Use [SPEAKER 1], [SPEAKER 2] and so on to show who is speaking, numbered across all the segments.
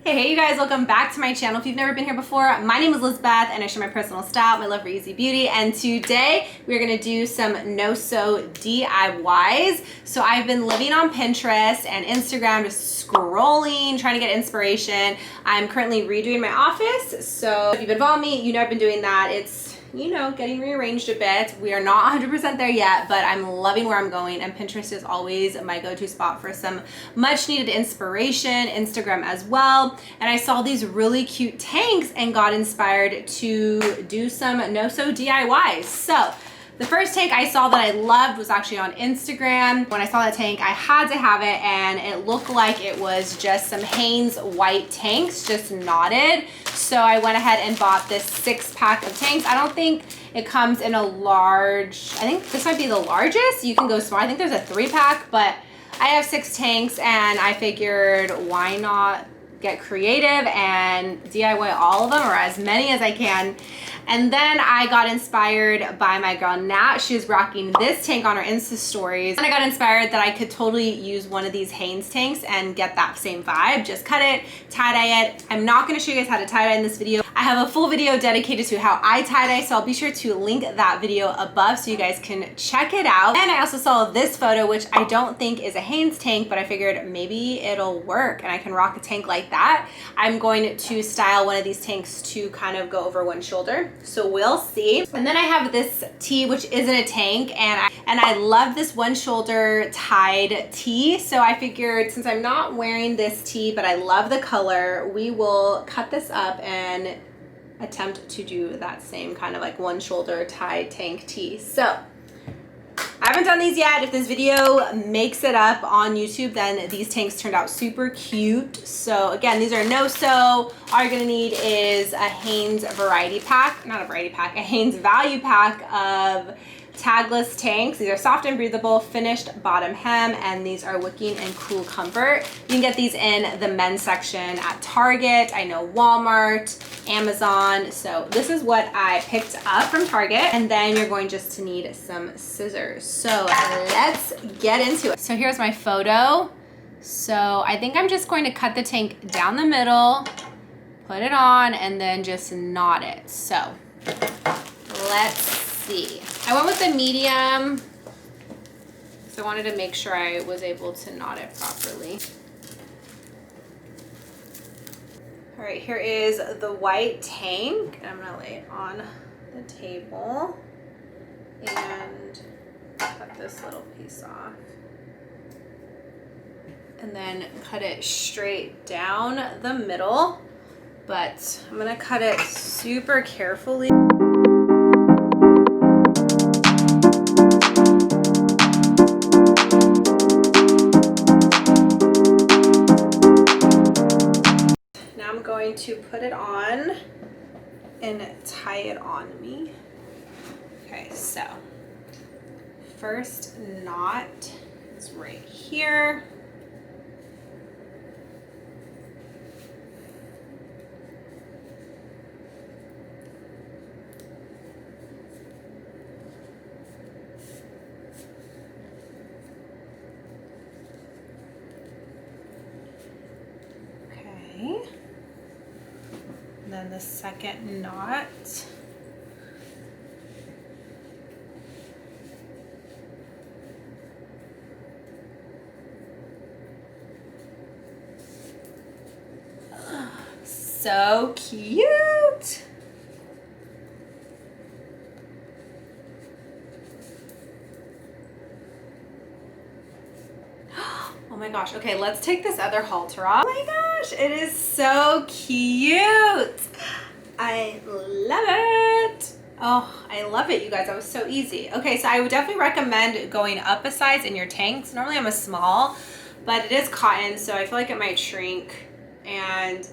[SPEAKER 1] Hey you guys, welcome back to my channel. If you've never been here before, my name is Lizbeth and I share my personal style, my love for easy beauty, and today we're gonna do some no-sew DIYs. So I've been living on Pinterest and Instagram, just scrolling, trying to get inspiration. I'm currently redoing my office, so if you've been following me, you know I've been doing that. It's, you know, getting rearranged a bit. We are not 100% there yet, but I'm loving where I'm going, and Pinterest is always my go-to spot for some much needed inspiration, Instagram as well. And I saw these really cute tanks and got inspired to do some no-sew DIYs. So the first tank I saw that I loved was actually on Instagram. When I saw that tank, I had to have it, and it looked like it was just some Hanes white tanks, just knotted. So I went ahead and bought this 6-pack of tanks. I don't think it comes in a large, I think this might be the largest. You can go small. I think there's a 3-pack, but I have 6 tanks and I figured why not get creative and DIY all of them, or as many as I can. And then I got inspired by my girl Nat. She was rocking this tank on her Insta stories. And I got inspired that I could totally use one of these Hanes tanks and get that same vibe. Just cut it, tie-dye it. I'm not gonna show you guys how to tie-dye in this video. I have a full video dedicated to how I tie-dye, so I'll be sure to link that video above so you guys can check it out. And I also saw this photo, which I don't think is a Hanes tank, but I figured maybe it'll work and I can rock a tank like that. I'm going to style one of these tanks to kind of go over one shoulder, so we'll see. And then I have this tee, which isn't a tank, and I love this one shoulder tied tee. So I figured, since I'm not wearing this tee, but I love the color, we will cut this up and attempt to do that same kind of like one shoulder tied tank tee. So I haven't done these yet. If this video makes it up on YouTube, then these tanks turned out super cute. So again, these are no-sew. All you're gonna need is a Hanes variety pack, not a variety pack, a Hanes value pack of tagless tanks. These are soft and breathable, finished bottom hem, and these are wicking and cool comfort. You can get these in the men's section at Target, I know Walmart, Amazon. So this is what I picked up from Target. And then you're going just to need some scissors. So let's get into it. So here's my photo. So I think I'm just going to cut the tank down the middle, put it on, and then just knot it. So let's see. I went with the medium, so I wanted to make sure I was able to knot it properly. All right, here is the white tank. I'm gonna lay it on the table and cut this little piece off. And then cut it straight down the middle, but I'm gonna cut it super carefully. To put it on and tie it on me. Okay, so first knot is right here. Okay. Then the second knot. So cute. Oh my gosh. Okay, let's take this other halter off. Oh my gosh, it is so cute. I love it. Oh, I love it, you guys. That was so easy. Okay, so I would definitely recommend going up a size in your tanks. Normally I'm a small, but it is cotton, so I feel like it might shrink. And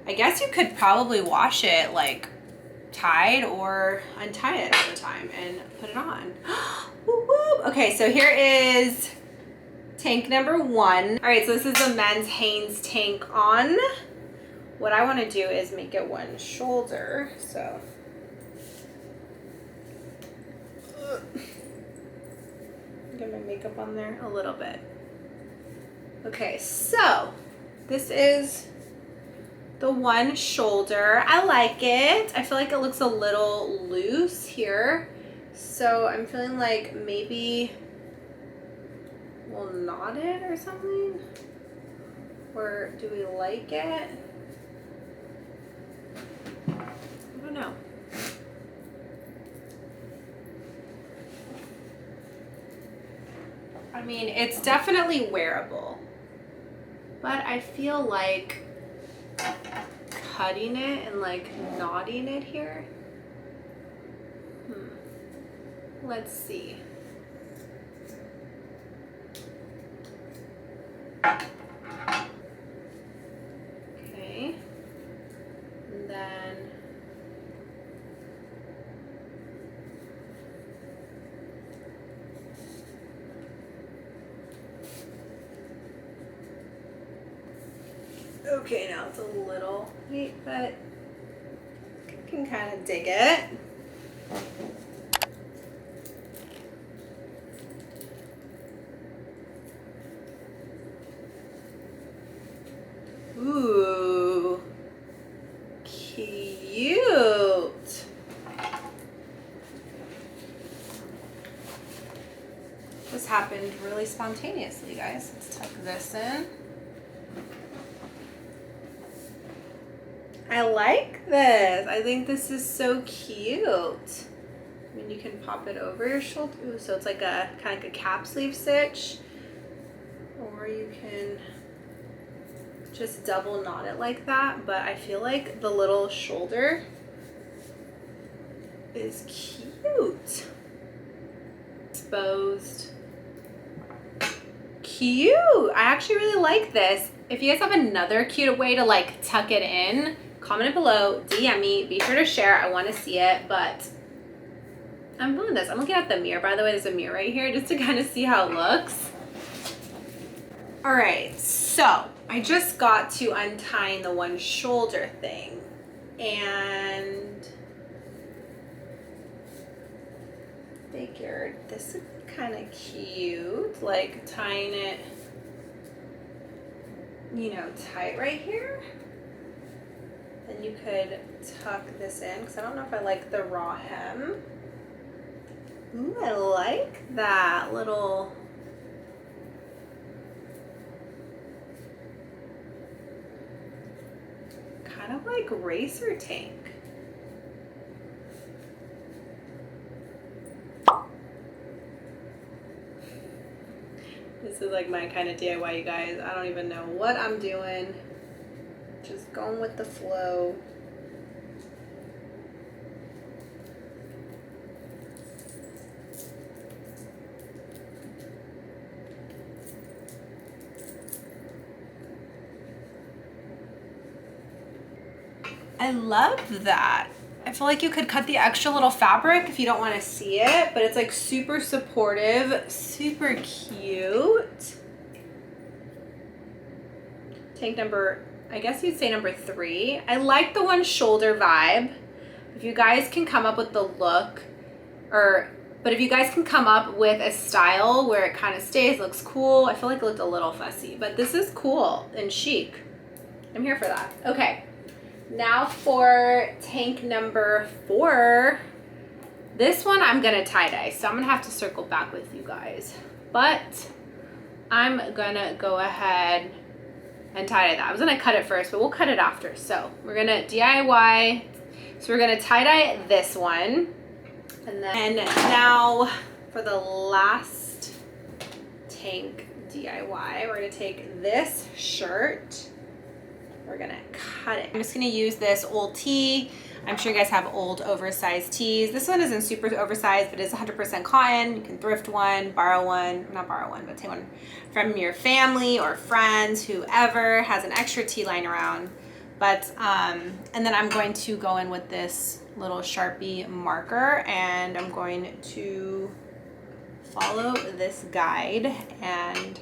[SPEAKER 1] I guess you could probably wash it like tied or untie it all the time and put it on. Woo woo. Okay, so here is tank number 1. All right, so this is the men's Hanes tank on. What I want to do is make it one shoulder. So get my makeup on there a little bit. Okay, so this is the one shoulder. I like it. I feel like it looks a little loose here. So I'm feeling like maybe we'll knot it or something. Or do we like it? I don't know. I mean, it's definitely wearable, but I feel like cutting it and like knotting it here. Let's see. Okay. And then okay, now it's a little neat, but I can kind of dig it. Ooh, cute. This happened really spontaneously, guys. Let's tuck this in. I like this. I think this is so cute. I mean, you can pop it over your shoulder. Ooh, so it's like a kind of like a cap sleeve stitch. Or you can just double knot it like that. But I feel like the little shoulder is cute. Exposed. Cute. I actually really like this. If you guys have another cute way to like tuck it in, comment it below, DM me, be sure to share. I want to see it, but I'm doing this. I'm looking at the mirror, by the way. There's a mirror right here just to kind of see how it looks. All right, so I just got to untying the one shoulder thing, and figured this would be kind of cute, like tying it, you know, tight right here. Then you could tuck this in, because I don't know if I like the raw hem. Ooh, I like that little, kind of like racer tank. This is like my kind of DIY, you guys. I don't even know what I'm doing. Just going with the flow. I love that. I feel like you could cut the extra little fabric if you don't want to see it, but it's like super supportive, super cute. Tank number, I guess you'd say number 3. I like the one shoulder vibe. If you guys can come up with the look, but if you guys can come up with a style where it kind of stays, looks cool. I feel like it looked a little fussy, but this is cool and chic. I'm here for that. Okay. Now for tank number 4. This one I'm gonna tie-dye, so I'm gonna have to circle back with you guys. But I'm gonna go ahead and tie-dye that. I was gonna cut it first, but we'll cut it after. So we're gonna DIY. So we're gonna tie-dye this one. And now for the last tank DIY, we're gonna take this shirt. We're gonna cut it. I'm just gonna use this old tee. I'm sure you guys have old oversized tees. This one isn't super oversized, but it's 100% cotton. You can thrift one, borrow one, not borrow one, but take one from your family or friends, whoever has an extra tee lying around. But, and then I'm going to go in with this little Sharpie marker, and I'm going to follow this guide, and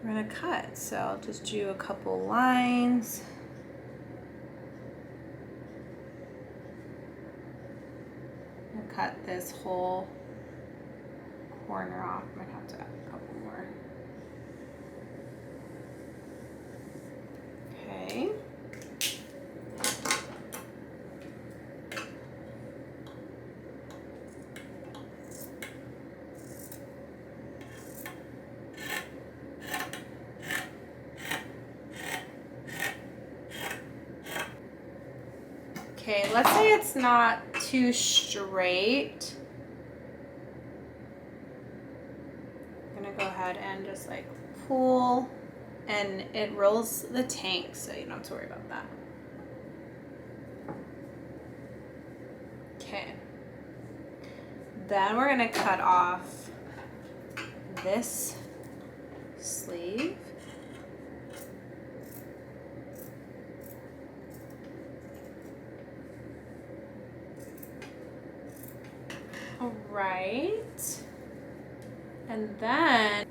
[SPEAKER 1] we're gonna cut. So I'll just do a couple lines. I'll cut this whole corner off. I might have to add a couple more. let's say it's not too straight. I'm gonna go ahead and just like pull, and it rolls the tank, so you don't have to worry about that. Okay. Then we're gonna cut off this sleeve. All right. And then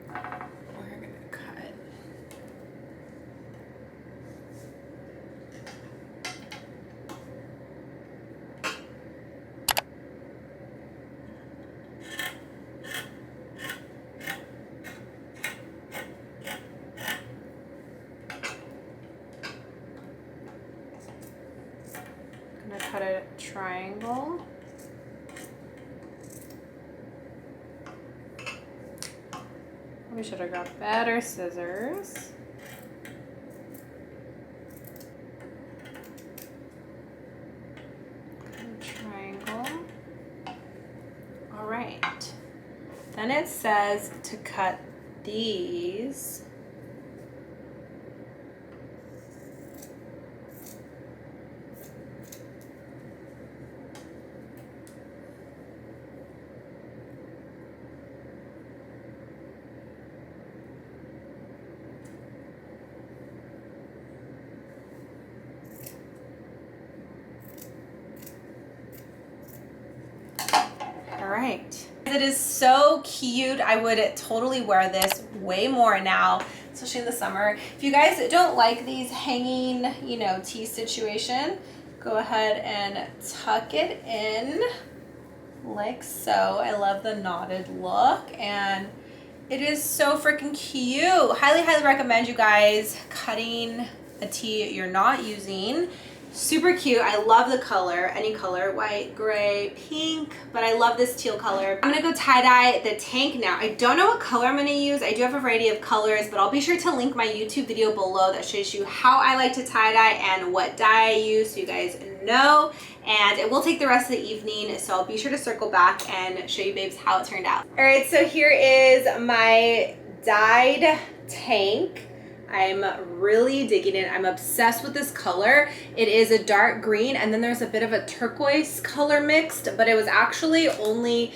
[SPEAKER 1] we're gonna cut. I'm gonna cut a triangle. We should have got better scissors. Triangle. All right. Then it says to cut these. Right. It is so cute. I would totally wear this way more now, especially in the summer. If you guys don't like these hanging, you know, tee situation, go ahead and tuck it in like so. I love the knotted look, and it is so freaking cute. Highly, highly recommend you guys cutting a tee you're not using. Super cute. I love the color, any color, white, gray, pink, but I love this teal color. I'm gonna go tie-dye the tank now. I don't know what color I'm gonna use. I do have a variety of colors, but I'll be sure to link my YouTube video below that shows you how I like to tie-dye and what dye I use, so you guys know. And it will take the rest of the evening, so I'll be sure to circle back and show you babes how it turned out. All right, so here is my dyed tank. I'm really digging it. I'm obsessed with this color. It is a dark green, and then there's a bit of a turquoise color mixed, but it was actually only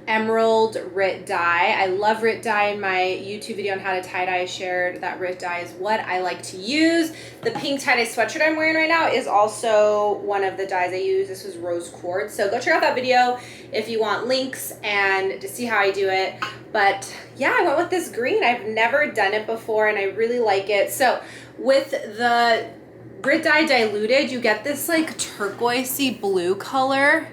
[SPEAKER 1] emerald Rit dye. I love Rit dye. In my YouTube video on how to tie-dye, I shared that Rit dye is what I like to use. The pink tie-dye sweatshirt I'm wearing right now is also one of the dyes I use. This was rose quartz. So go check out that video if you want links and to see how I do it. But yeah, I went with this green. I've never done it before, and I really like it. So with the Rit dye diluted, you get this like turquoisey blue color.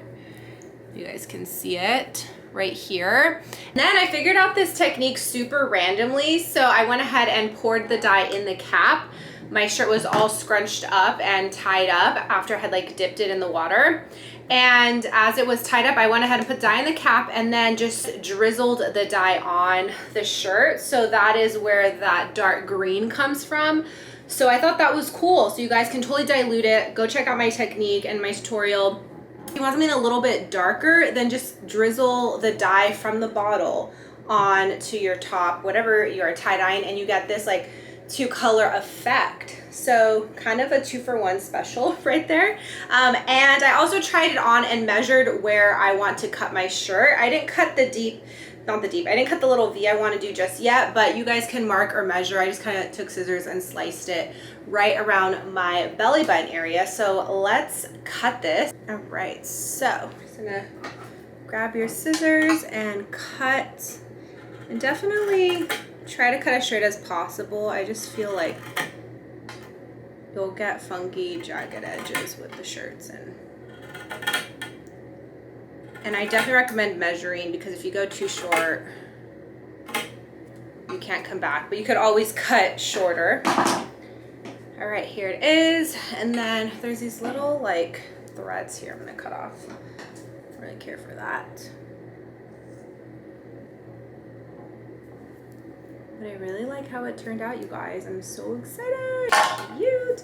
[SPEAKER 1] You guys can see it right here. And then I figured out this technique super randomly. So I went ahead and poured the dye in the cap. My shirt was all scrunched up and tied up after I had like dipped it in the water. And as it was tied up, I went ahead and put dye in the cap and then just drizzled the dye on the shirt. So that is where that dark green comes from. So I thought that was cool. So you guys can totally dilute it. Go check out my technique and my tutorial. If you want something a little bit darker, then just drizzle the dye from the bottle on to your top, whatever you are tie-dyeing, and you get this like 2-color effect. So kind of a 2-for-1 special right there. And I also tried it on and measured where I want to cut my shirt. I didn't cut the I didn't cut the little V I want to do just yet, but you guys can mark or measure. I just kind of took scissors and sliced it right around my belly button area. So let's cut this. All right, so I'm just gonna grab your scissors and cut, and definitely try to cut as straight as possible. I just feel like you'll get funky, jagged edges with the shirts, and I definitely recommend measuring, because if you go too short, you can't come back, but you could always cut shorter. All right, here it is. And then there's these little like threads here I'm gonna cut off. I don't really care for that. But I really like how it turned out, you guys. I'm so excited. Cute.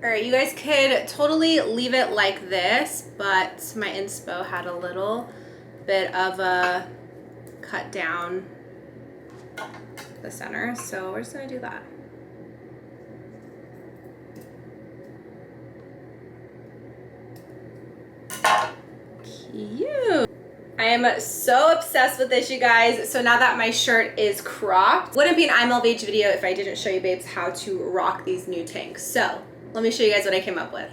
[SPEAKER 1] All right, you guys could totally leave it like this, but my inspo had a little bit of a cut down the center, so we're just gonna do that. Cute. I am so obsessed with this, you guys. So now that my shirt is cropped, wouldn't be an I'm of age video if I didn't show you babes how to rock these new tanks. So let me show you guys what I came up with.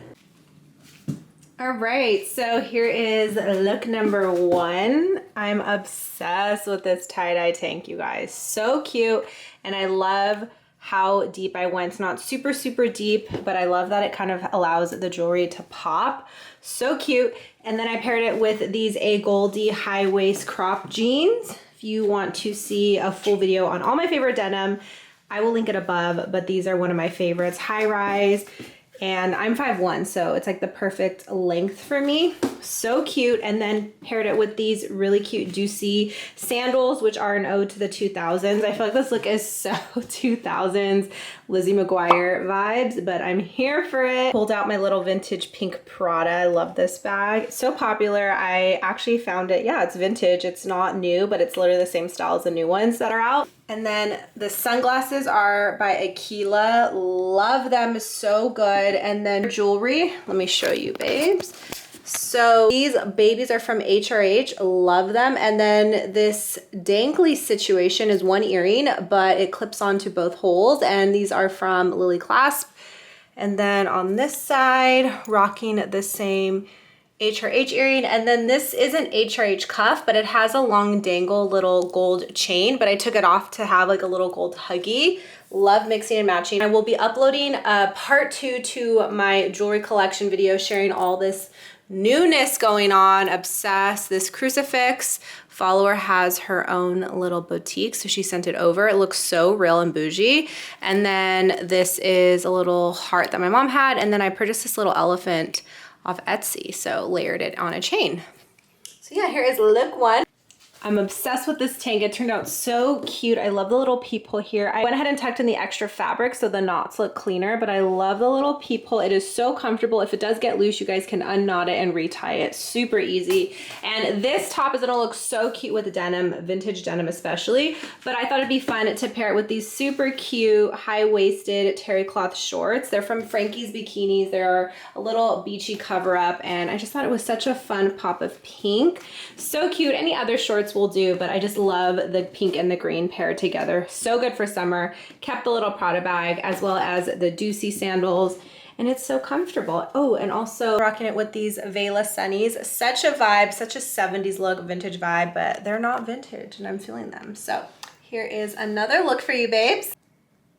[SPEAKER 1] All right, so here is look number 1. I'm obsessed with this tie-dye tank, you guys. So cute, and I love how deep I went. It's not super, super deep, but I love that it kind of allows the jewelry to pop. So cute. And then I paired it with these A Goldie high waist crop jeans. If you want to see a full video on all my favorite denim, I will link it above, but these are one of my favorites, high rise. And I'm 5'1", so it's like the perfect length for me. So cute. And then paired it with these really cute Juicy sandals, which are an ode to the 2000s. I feel like this look is so 2000s Lizzie McGuire vibes, but I'm here for it. Pulled out my little vintage pink Prada. I love this bag. So popular. I actually found it. Yeah, it's vintage. It's not new, but it's literally the same style as the new ones that are out. And then the sunglasses are by Aquila. Love them, so good. And then jewelry, let me show you, babes. So these babies are from HRH, love them. And then this dangly situation is one earring, but it clips onto both holes. And these are from Lily Clasp. And then on this side, rocking the same HRH earring. And then this is an HRH cuff, but it has a long dangle little gold chain, but I took it off to have like a little gold huggy. Love mixing and matching. I will be uploading a part 2 to my jewelry collection video, sharing all this newness going on. Obsessed. This crucifix follower has her own little boutique, so she sent it over. It looks so real and bougie. And then this is a little heart that my mom had, and then I purchased this little elephant off Etsy, so layered it on a chain. So yeah, here is look 1. I'm obsessed with this tank. It turned out so cute. I love the little peephole here. I went ahead and tucked in the extra fabric so the knots look cleaner, but I love the little peephole. It is so comfortable. If it does get loose, you guys can unknot it and retie it. Super easy. And this top is gonna look so cute with denim, vintage denim especially, but I thought it'd be fun to pair it with these super cute high-waisted terry cloth shorts. They're from Frankie's Bikinis. They're a little beachy cover-up, and I just thought it was such a fun pop of pink. So cute. Any other shorts will do, but I just love the pink and the green paired together. So good for summer. Kept the little Prada bag as well as the Juicy sandals, and it's so comfortable. Oh, and also rocking it with these Vela Sunnies. Such a vibe, such a 70s look, vintage vibe, but they're not vintage and I'm feeling them. So here is another look for you, babes.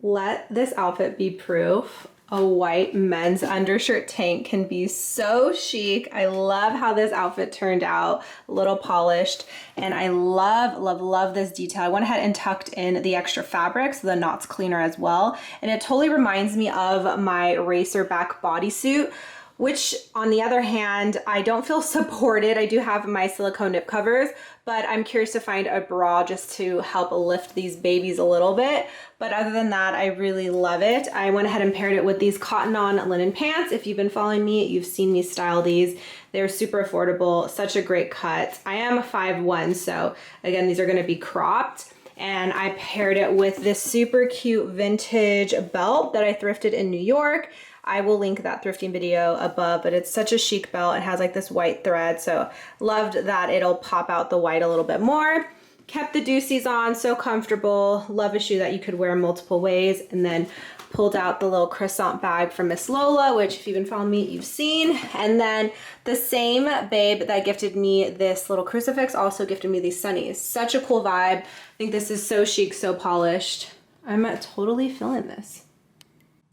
[SPEAKER 1] Let this outfit be proof. A white men's undershirt tank can be so chic. I love how this outfit turned out, a little polished, and I love, love, love this detail. I went ahead and tucked in the extra fabric so the knot's cleaner as well, and it totally reminds me of my racer back bodysuit, which on the other hand, I don't feel supported. I do have my silicone nip covers, but I'm curious to find a bra just to help lift these babies a little bit. But other than that, I really love it. I went ahead and paired it with these cotton on linen pants. If you've been following me, you've seen me style these. They're super affordable, such a great cut. I am a 5'1", so again, these are gonna be cropped. And I paired it with this super cute vintage belt that I thrifted in New York. I will link that thrifting video above, but it's such a chic belt. It has like this white thread, so loved that it'll pop out the white a little bit more. Kept the Juicies on, so comfortable. Love a shoe that you could wear multiple ways. And then pulled out the little croissant bag from Miss Lola, which if you've been following me, you've seen. And then the same babe that gifted me this little crucifix also gifted me these sunnies. Such a cool vibe. I think this is so chic, so polished. I'm totally feeling this.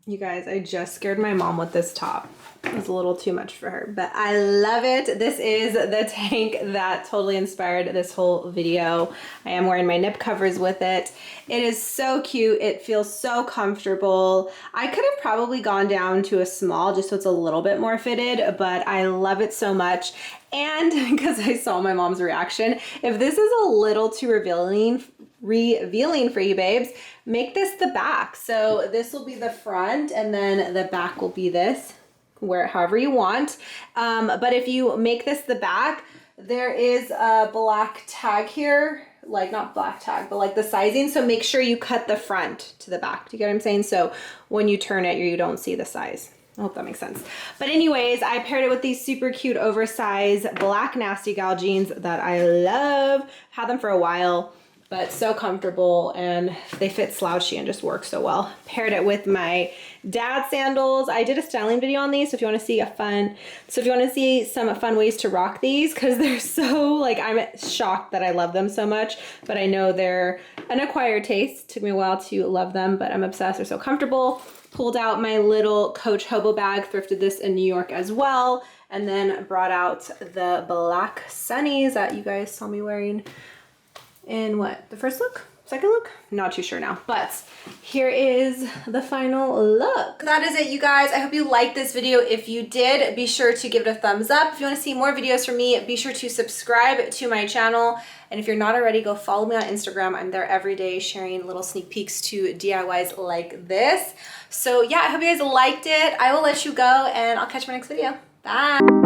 [SPEAKER 1] You guys, I just scared my mom with this top. It was a little too much for her, but I love it. This is the tank that totally inspired this whole video. I am wearing my nip covers with it. It is so cute. It feels so comfortable. I could have probably gone down to a small just so it's a little bit more fitted, but I love it so much. And because I saw my mom's reaction, if this is a little too revealing revealing for you babes, make this the back. So this will be the front and then the back will be this, however you want. But if you make this the back, there is a black tag here, like not black tag, but like the sizing. So make sure you cut the front to the back. Do you get what I'm saying? So when you turn it, you don't see the size. I hope that makes sense. But anyways, I paired it with these super cute oversized black Nasty Gal jeans that I love. Had them for a while, but so comfortable and they fit slouchy and just work so well. Paired it with my dad sandals. I did a styling video on these, so if you want to see some fun ways to rock these, because they're so, like, I'm shocked that I love them so much, but I know they're an acquired taste. Took me a while to love them, but I'm obsessed. They're so comfortable. Pulled out my little Coach hobo bag, thrifted this in New York as well, and then brought out the black sunnies that you guys saw me wearing in what, the first look? Second look? Not too sure now, but here is the final look. That is it, you guys. I hope you liked this video. If you did, be sure to give it a thumbs up. If you want to see more videos from me, be sure to subscribe to my channel. And if you're not already, go follow me on Instagram. I'm there every day sharing little sneak peeks to DIYs like this. So yeah, I hope you guys liked it. I will let you go and I'll catch you in my next video. Bye.